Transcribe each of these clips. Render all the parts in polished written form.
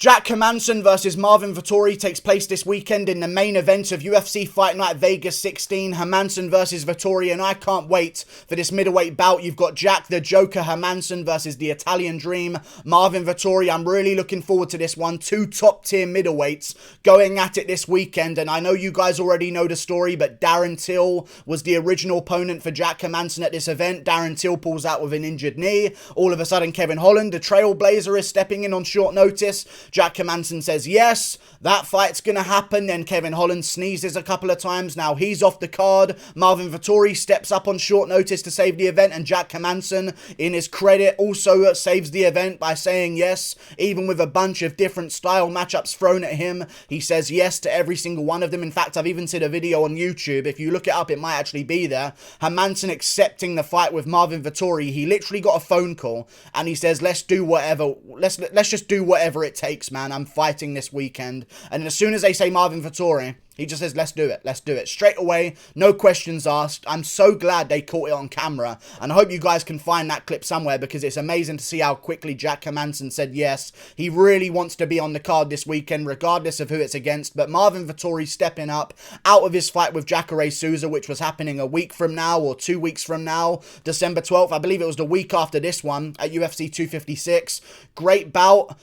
Jack Hermansson versus Marvin Vettori takes place this weekend in the main event of UFC Fight Night Vegas 16. Hermansson versus Vettori, and I can't wait for this middleweight bout. You've got Jack the Joker Hermansson versus the Italian Dream Marvin Vettori. I'm really looking forward to this one. Two top-tier middleweights going at it this weekend, and I know you guys already know the story, but Darren Till was the original opponent for Jack Hermansson at this event. Darren Till pulls out with an injured knee. All of a sudden, Kevin Holland, the Trailblazer, is stepping in on short notice. Jack Hermansson says yes, that fight's gonna happen. Then Kevin Holland sneezes a couple of times. Now he's off the card. Marvin Vettori steps up on short notice to save the event, and Jack Hermansson, in his credit, also saves the event by saying yes. Even with a bunch of different style matchups thrown at him, he says yes to every single one of them. In fact, I've even seen a video on YouTube. If you look it up, it might actually be there. Hermansson accepting the fight with Marvin Vettori. He literally got a phone call and he says, let's do whatever. Let's just do whatever it takes, man. I'm fighting this weekend. And as soon as they say Marvin Vettori, he just says, let's do it. Let's do it. Straight away, no questions asked. I'm so glad they caught it on camera. And I hope you guys can find that clip somewhere, because it's amazing to see how quickly Jack Hermansson said yes. He really wants to be on the card this weekend, regardless of who it's against. But Marvin Vettori stepping up out of his fight with Jacare Souza, which was happening a week from now or 2 weeks from now, December 12th. I believe it was the week after this one at UFC 256. Great bout.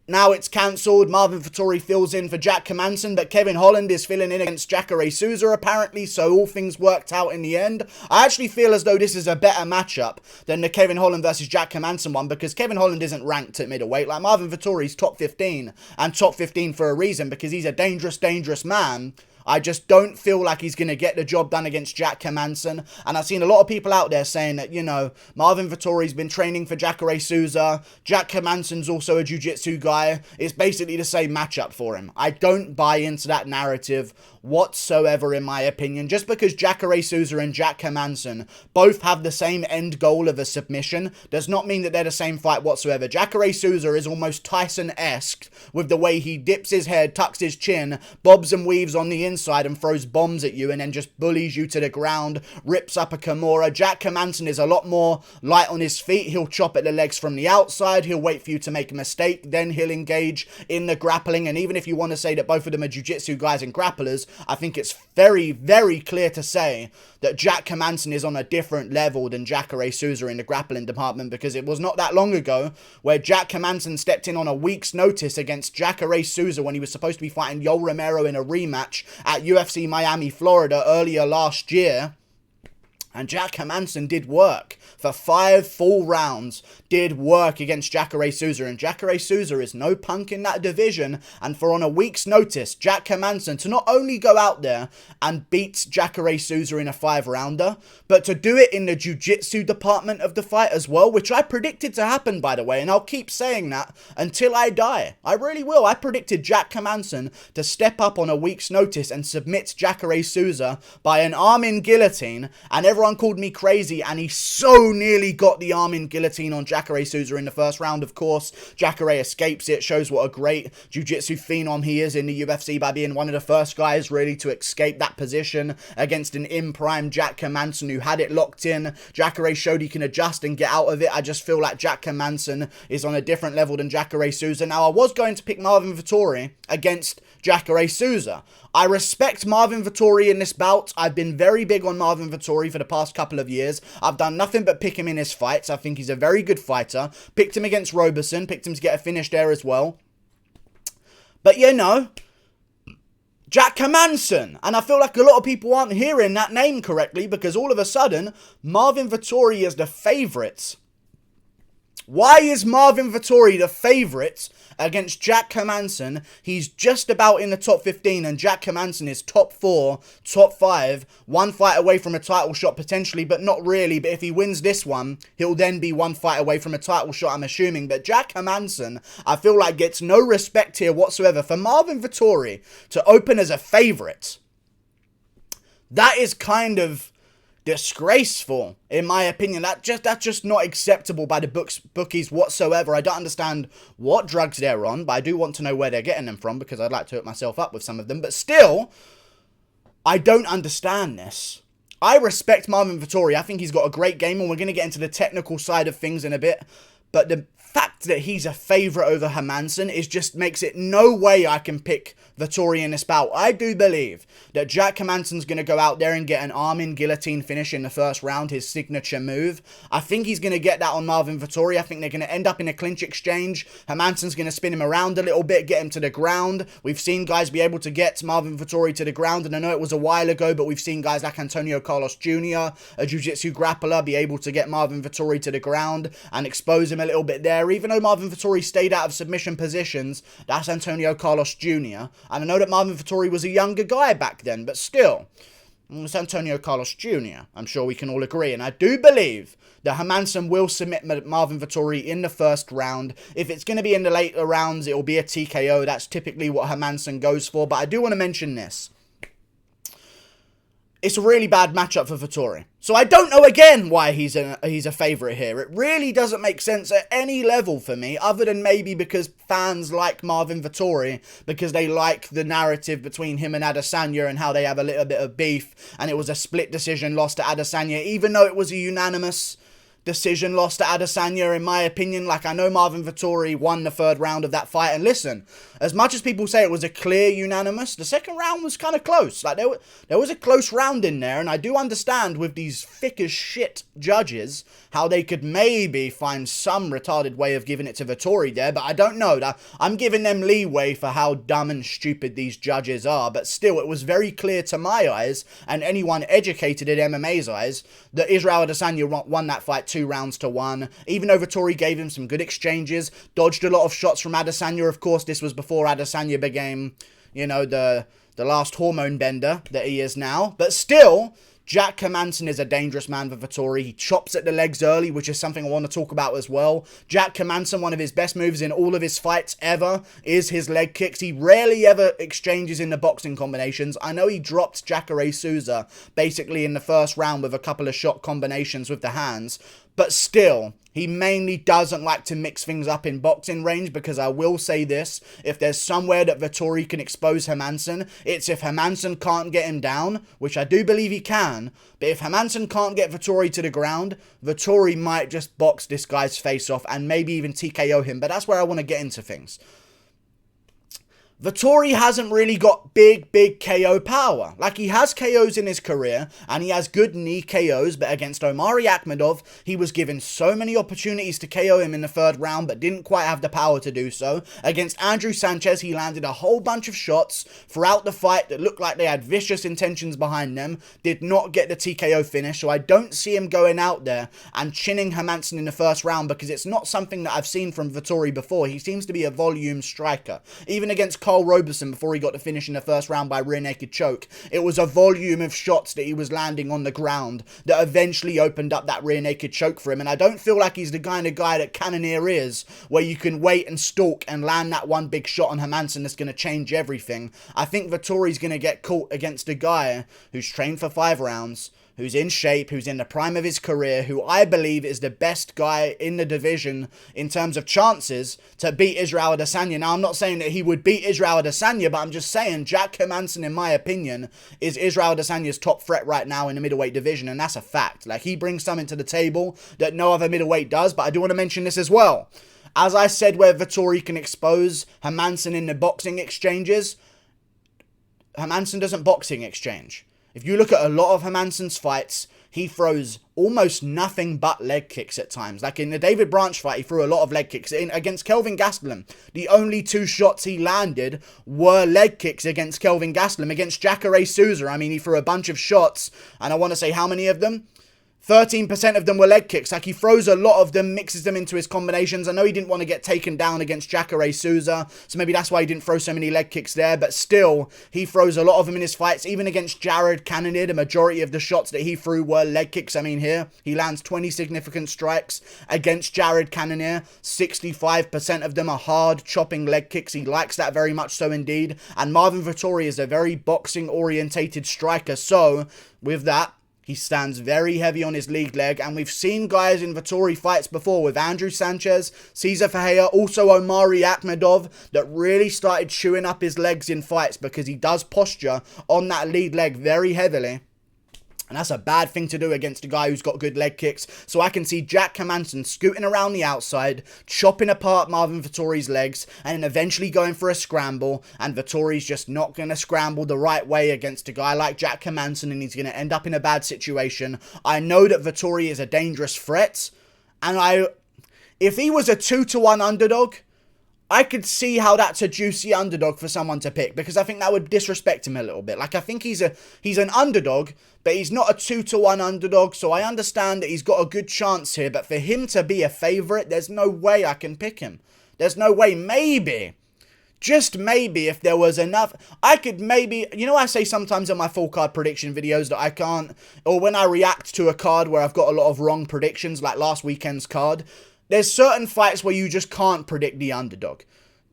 Now it's cancelled. Marvin Vettori fills in for Jack Hermansson, but Kevin Holland is filling in against Jacare Souza apparently, so all things worked out in the end. I actually feel as though this is a better matchup than the Kevin Holland versus Jack Hermansson one, because Kevin Holland isn't ranked at middleweight. Like, Marvin Vettori's top 15, and top 15 for a reason, because he's a dangerous, dangerous man. I just don't feel like he's going to get the job done against Jack Hermansson. And I've seen a lot of people out there saying that, you know, Marvin Vettori's been training for Jacare Souza. Jack Hermansson's also a jiu-jitsu guy. It's basically the same matchup for him. I don't buy into that narrative whatsoever, in my opinion. Just because Jacare Souza and Jack Hermansson both have the same end goal of a submission does not mean that they're the same fight whatsoever. Jacare Souza is almost Tyson-esque with the way he dips his head, tucks his chin, bobs and weaves on the inside and throws bombs at you and then just bullies you to the ground, rips up a Kimura. Jack Hermansson is a lot more light on his feet. He'll chop at the legs from the outside. He'll wait for you to make a mistake. Then he'll engage in the grappling. And even if you want to say that both of them are jiu-jitsu guys and grapplers, I think it's very, very clear to say that Jack Hermansson is on a different level than Jacare Souza in the grappling department, because it was not that long ago where Jack Hermansson stepped in on a week's notice against Jacare Souza when he was supposed to be fighting Yoel Romero in a rematch at UFC Miami, Florida earlier last year. And Jack Hermansson did work for 5 full rounds, did work against Jacare Souza. And Jacare Souza is no punk in that division. And for on a week's notice, Jack Hermansson to not only go out there and beat Jacare Souza in a 5-rounder, but to do it in the jiu-jitsu department of the fight as well, which I predicted to happen, by the way. And I'll keep saying that until I die. I really will. I predicted Jack Hermansson to step up on a week's notice and submit Jacare Souza by an arm-in guillotine. And everyone called me crazy, and he so nearly got the arm-in guillotine on Jacare Souza in the first round. Of course, Jacare escapes it. Shows what a great jiu-jitsu phenom he is in the UFC by being one of the first guys really to escape that position against an in-prime Jack Hermansson who had it locked in. Jacare showed he can adjust and get out of it. I just feel like Jack Hermansson is on a different level than Jacare Souza. Now, I was going to pick Marvin Vettori against Jacare Souza. I respect Marvin Vettori in this bout. I've been very big on Marvin Vettori for the past couple of years. I've done nothing but pick him in his fights. I think he's a very good fighter. Picked him against Roberson. Picked him to get a finish there as well. But, you know, Jack Hermansson. And I feel like a lot of people aren't hearing that name correctly, because all of a sudden, Marvin Vettori is the favourite. Why is Marvin Vettori the favourite against Jack Hermansson? He's just about in the top 15, and Jack Hermansson is top 4, top 5, one fight away from a title shot potentially, but not really. But if he wins this one, he'll then be one fight away from a title shot, I'm assuming. But Jack Hermansson, I feel like, gets no respect here whatsoever. For Marvin Vettori to open as a favourite, that is kind of disgraceful, in my opinion. That's just not acceptable by the bookies whatsoever. I don't understand what drugs they're on, but I do want to know where they're getting them from, because I'd like to hook myself up with some of them. But still, I don't understand this. I respect Marvin Vettori. I think he's got a great game, and we're going to get into the technical side of things in a bit. But the fact that he's a favourite over Hermansson just makes it no way I can pick Vettori in this bout. I do believe that Jack Hermansson's going to go out there and get an arm-in guillotine finish in the first round, his signature move. I think he's going to get that on Marvin Vettori. I think they're going to end up in a clinch exchange. Hermansson's going to spin him around a little bit, get him to the ground. We've seen guys be able to get Marvin Vettori to the ground, and I know it was a while ago, but we've seen guys like Antonio Carlos Jr., a jiu-jitsu grappler, be able to get Marvin Vettori to the ground and expose him a little bit there. Even though Marvin Vettori stayed out of submission positions, that's Antonio Carlos Jr. And I know that Marvin Vettori was a younger guy back then, but still, it's Antonio Carlos Jr. I'm sure we can all agree. And I do believe that Hermansson will submit Marvin Vettori in the first round. If it's going to be in the later rounds, it will be a TKO. That's typically what Hermansson goes for. But I do want to mention this. It's a really bad matchup for Vettori. So I don't know again why he's a favourite here. It really doesn't make sense at any level for me, other than maybe because fans like Marvin Vettori, because they like the narrative between him and Adesanya and how they have a little bit of beef, and it was a split decision loss to Adesanya, even though it was a unanimous decision loss to Adesanya, in my opinion. Like, I know Marvin Vettori won the third round of that fight, and listen, as much as people say it was a clear unanimous, the second round was kind of close. Like, there was a close round in there, and I do understand with these thick as shit judges how they could maybe find some retarded way of giving it to Vettori there, but I don't know. I'm giving them leeway for how dumb and stupid these judges are, but still, it was very clear to my eyes, and anyone educated in MMA's eyes, that Israel Adesanya won that fight 2-1. Even though Vettori gave him some good exchanges, dodged a lot of shots from Adesanya. Of course, this was before Adesanya became, you know, the last hormone bender that he is now. But still, Jack Hermansson is a dangerous man for Vettori. He chops at the legs early, which is something I want to talk about as well. Jack Hermansson, one of his best moves in all of his fights ever is his leg kicks. He rarely ever exchanges in the boxing combinations. I know he dropped Jacare Souza basically in the first round with a couple of shot combinations with the hands, but still, he mainly doesn't like to mix things up in boxing range, because I will say this, if there's somewhere that Vettori can expose Hermansson, it's if Hermansson can't get him down, which I do believe he can, but if Hermansson can't get Vettori to the ground, Vettori might just box this guy's face off and maybe even TKO him, but that's where I want to get into things. Vettori hasn't really got big KO power. Like, he has KOs in his career, and he has good knee KOs, but against Omari Akhmedov, he was given so many opportunities to KO him in the third round, but didn't quite have the power to do so. Against Andrew Sanchez, he landed a whole bunch of shots throughout the fight that looked like they had vicious intentions behind them, did not get the TKO finish, so I don't see him going out there and chinning Hermansson in the first round, because it's not something that I've seen from Vettori before. He seems to be a volume striker. Even against Carl Roberson, before he got the finish in the first round by rear naked choke, it was a volume of shots that he was landing on the ground that eventually opened up that rear naked choke for him, and I don't feel like he's the kind of guy that Cannonier is, where you can wait and stalk and land that one big shot on Hermansson that's going to change everything. I think Vettori's going to get caught against a guy who's trained for 5 rounds, who's in shape, who's in the prime of his career, who I believe is the best guy in the division in terms of chances to beat Israel Adesanya. Now, I'm not saying that he would beat Israel Adesanya, but I'm just saying Jack Hermansson, in my opinion, is Israel Adesanya's top threat right now in the middleweight division, and that's a fact. Like, he brings something to the table that no other middleweight does, but I do want to mention this as well. As I said, where Vettori can expose Hermansson in the boxing exchanges, Hermansson doesn't boxing exchange. If you look at a lot of Hermansson's fights, he throws almost nothing but leg kicks at times. Like in the David Branch fight, he threw a lot of leg kicks. Against Kelvin Gastelum, the only 2 shots he landed were leg kicks against Kelvin Gastelum. Against Jacare Souza, I mean, he threw a bunch of shots, and I want to say how many of them? 13% of them were leg kicks. Like, he throws a lot of them, mixes them into his combinations. I know he didn't want to get taken down against Jacare Souza, so maybe that's why he didn't throw so many leg kicks there, but still, he throws a lot of them in his fights. Even against Jared Cannonier, the majority of the shots that he threw were leg kicks. I mean, here, he lands 20 significant strikes against Jared Cannonier. 65% of them are hard, chopping leg kicks. He likes that very much so indeed, and Marvin Vettori is a very boxing-orientated striker, so, with that, he stands very heavy on his lead leg, and we've seen guys in Vettori fights before with Andrew Sanchez, Cesar Ferreira, also Omari Akhmedov, that really started chewing up his legs in fights because he does posture on that lead leg very heavily. And that's a bad thing to do against a guy who's got good leg kicks. So I can see Jack Hermansson scooting around the outside, chopping apart Marvin Vettori's legs, and then eventually going for a scramble. And Vettori's just not going to scramble the right way against a guy like Jack Hermansson, and he's going to end up in a bad situation. I know that Vettori is a dangerous threat. And if he was a 2-1 underdog, I could see how that's a juicy underdog for someone to pick, because I think that would disrespect him a little bit. Like, I think he's an underdog, but he's not a 2-1 underdog, so I understand that he's got a good chance here, but for him to be a favourite, there's no way I can pick him. There's no way. Maybe, just maybe, if there was enough, I could maybe, you know, I say sometimes in my full card prediction videos that I can't, or when I react to a card where I've got a lot of wrong predictions, like last weekend's card, there's certain fights where you just can't predict the underdog.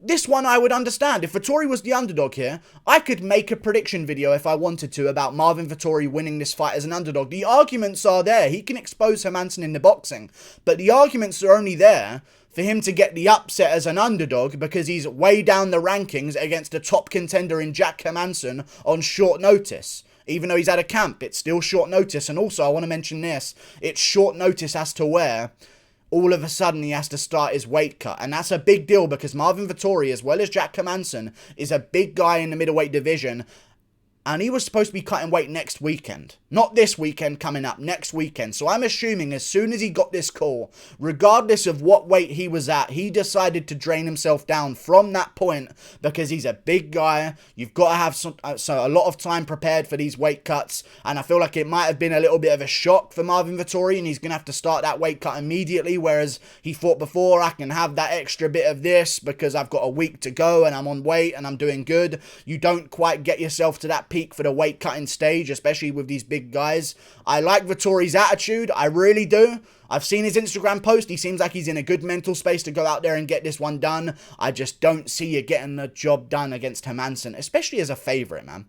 This one I would understand. If Vettori was the underdog here, I could make a prediction video if I wanted to about Marvin Vettori winning this fight as an underdog. The arguments are there. He can expose Hermansson in the boxing. But the arguments are only there for him to get the upset as an underdog because he's way down the rankings against a top contender in Jack Hermansson on short notice. Even though he's at a camp, it's still short notice. And also, I want to mention this. It's short notice as to where all of a sudden he has to start his weight cut. And that's a big deal because Marvin Vettori, as well as Jack Hermansson, is a big guy in the middleweight division. And he was supposed to be cutting weight next weekend. Not this weekend coming up, next weekend. So I'm assuming as soon as he got this call, regardless of what weight he was at, he decided to drain himself down from that point because he's a big guy. You've got to have a lot of time prepared for these weight cuts. And I feel like it might have been a little bit of a shock for Marvin Vettori, and he's going to have to start that weight cut immediately. Whereas he thought before, I can have that extra bit of this because I've got a week to go and I'm on weight and I'm doing good. You don't quite get yourself to that peak for the weight cutting stage, especially with these big guys. I like Vettori's attitude, I really do. I've seen his Instagram post. He seems like he's in a good mental space to go out there and get this one done. I just don't see you getting the job done against Hermansson, especially as a favourite, man.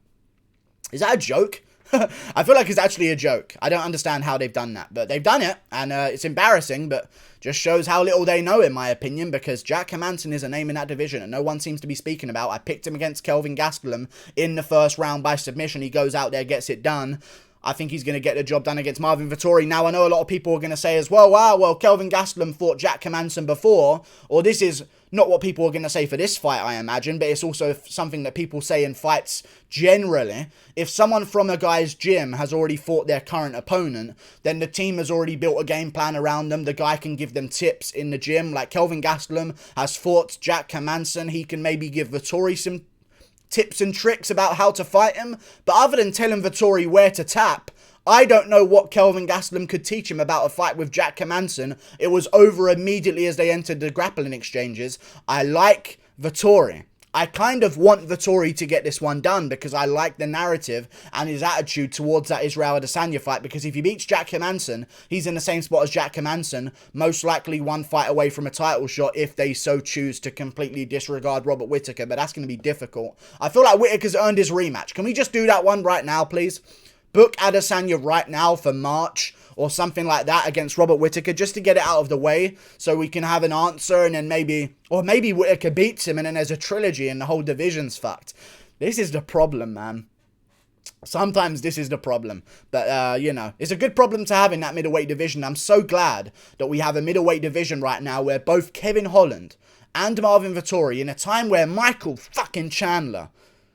Is that a joke? I feel like it's actually a joke. I don't understand how they've done that, but they've done it, and it's embarrassing, but just shows how little they know, in my opinion, because Jack Hermansson is a name in that division, and no one seems to be speaking about. I picked him against Kelvin Gastelum in the first round by submission. He goes out there, gets it done. I think he's going to get the job done against Marvin Vettori. Now, I know a lot of people are going to say as well, wow, well, Kelvin Gastelum fought Jack Hermansson before, or this is not what people are going to say for this fight, I imagine, but it's also something that people say in fights generally. If someone from a guy's gym has already fought their current opponent, then the team has already built a game plan around them. The guy can give them tips in the gym. Like Kelvin Gastelum has fought Jack Hermansson. He can maybe give Vettori some tips and tricks about how to fight him. But other than telling Vettori where to tap, I don't know what Kelvin Gastelum could teach him about a fight with Jack Hermansson. It was over immediately as they entered the grappling exchanges. I like Vettori. I kind of want Vettori to get this one done because I like the narrative and his attitude towards that Israel Adesanya fight, because if he beats Jack Hermansson, he's in the same spot as Jack Hermansson, most likely one fight away from a title shot if they so choose to completely disregard Robert Whittaker, but that's going to be difficult. I feel like Whittaker's earned his rematch. Can we just do that one right now, please? Book Adesanya right now for March or something like that against Robert Whittaker just to get it out of the way so we can have an answer, and then maybe Whittaker beats him and then there's a trilogy and the whole division's fucked. This is the problem, man. Sometimes this is the problem. But, you know, it's a good problem to have in that middleweight division. I'm so glad that we have a middleweight division right now where both Kevin Holland and Marvin Vettori, in a time where Michael fucking Chandler,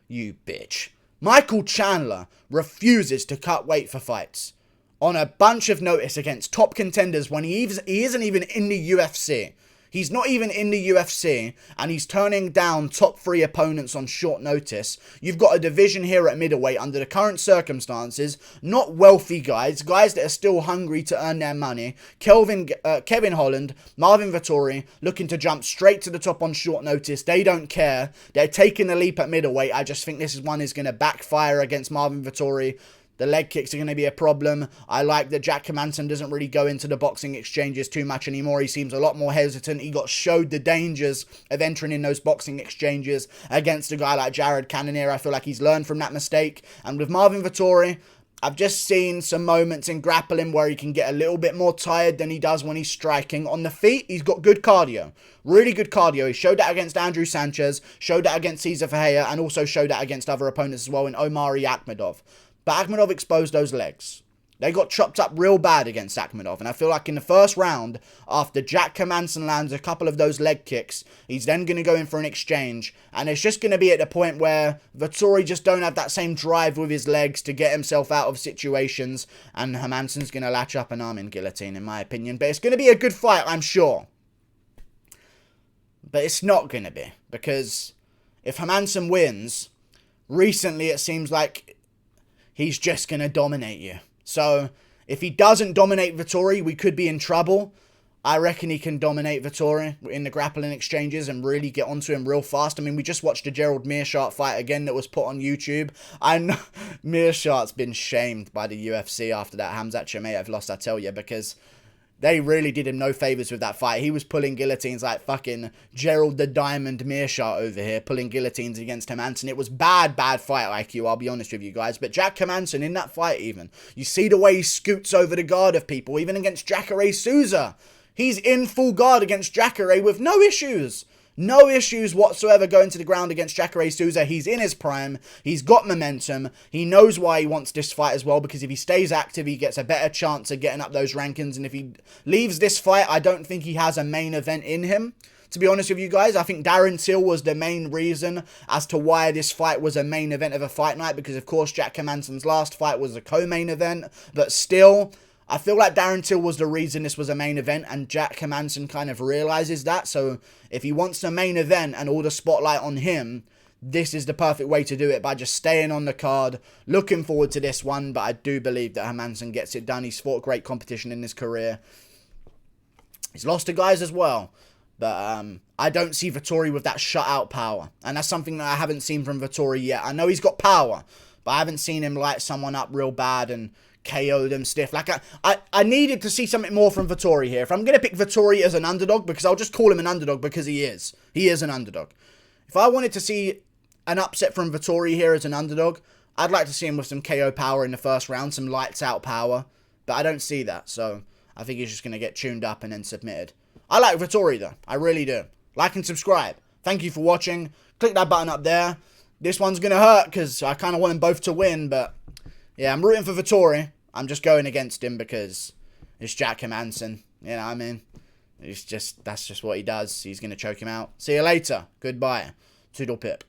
you bitch, Michael Chandler refuses to cut weight for fights on a bunch of notice against top contenders when he isn't even in the UFC. He's not even in the UFC, and he's turning down top 3 opponents on short notice. You've got a division here at middleweight under the current circumstances. Not wealthy guys that are still hungry to earn their money. Kevin Holland, Marvin Vettori, looking to jump straight to the top on short notice. They don't care. They're taking the leap at middleweight. I just think this one is going to backfire against Marvin Vettori. The leg kicks are going to be a problem. I like that Jack Hermansson doesn't really go into the boxing exchanges too much anymore. He seems a lot more hesitant. He got showed the dangers of entering in those boxing exchanges against a guy like Jared Cannonier. I feel like he's learned from that mistake. And with Marvin Vettori, I've just seen some moments in grappling where he can get a little bit more tired than he does when he's striking. On the feet, he's got good cardio. Really good cardio. He showed that against Andrew Sanchez, showed that against Cesar Ferreira, and also showed that against other opponents as well in Omari Akhmedov. But Akhmedov exposed those legs. They got chopped up real bad against Akhmedov. And I feel like in the first round, after Jack Hermansson lands a couple of those leg kicks, he's then going to go in for an exchange. And it's just going to be at the point where Vettori just don't have that same drive with his legs to get himself out of situations. And Hermansson's going to latch up an arm in guillotine, in my opinion. But it's going to be a good fight, I'm sure. But it's not going to be. Because if Hermansson wins, recently it seems like he's just going to dominate you. So, if he doesn't dominate Vettori, we could be in trouble. I reckon he can dominate Vettori in the grappling exchanges and really get onto him real fast. I mean, we just watched the Gerald Meerschaert fight again that was put on YouTube. I know Meerschaert's been shamed by the UFC after that Khamzat Chimaev lost, I tell you, because they really did him no favours with that fight. He was pulling guillotines like fucking Gerald the Diamond Meerschaert over here, pulling guillotines against Hermansson. It was bad fight IQ, I'll be honest with you guys. But Jack Hermansson, in that fight even, you see the way he scoots over the guard of people, even against Jacare Souza. He's in full guard against Jacare with no issues. No issues whatsoever going to the ground against Jacare Souza. He's in his prime. He's got momentum. He knows why he wants this fight as well, because if he stays active, he gets a better chance of getting up those rankings. And if he leaves this fight, I don't think he has a main event in him. To be honest with you guys, I think Darren Till was the main reason as to why this fight was a main event of a fight night, because of course Jack Hermansson's last fight was a co-main event, but still, I feel like Darren Till was the reason this was a main event, and Jack Hermansson kind of realizes that. So if he wants a main event and all the spotlight on him, this is the perfect way to do it, by just staying on the card. Looking forward to this one, but I do believe that Hermansson gets it done. He's fought great competition in his career. He's lost to guys as well, but I don't see Vettori with that shutout power, and that's something that I haven't seen from Vettori yet. I know he's got power, but I haven't seen him light someone up real bad and KO them stiff. Like, I needed to see something more from Vettori here. If I'm going to pick Vettori as an underdog, because I'll just call him an underdog because he is. He is an underdog. If I wanted to see an upset from Vettori here as an underdog, I'd like to see him with some KO power in the first round, some lights out power. But I don't see that, so I think he's just going to get tuned up and then submitted. I like Vettori though. I really do. Like and subscribe. Thank you for watching. Click that button up there. This one's going to hurt because I kind of want them both to win, but yeah, I'm rooting for Vettori. I'm just going against him because it's Jack Hermansson. You know what I mean? That's just what he does. He's going to choke him out. See you later. Goodbye. Toodle pip.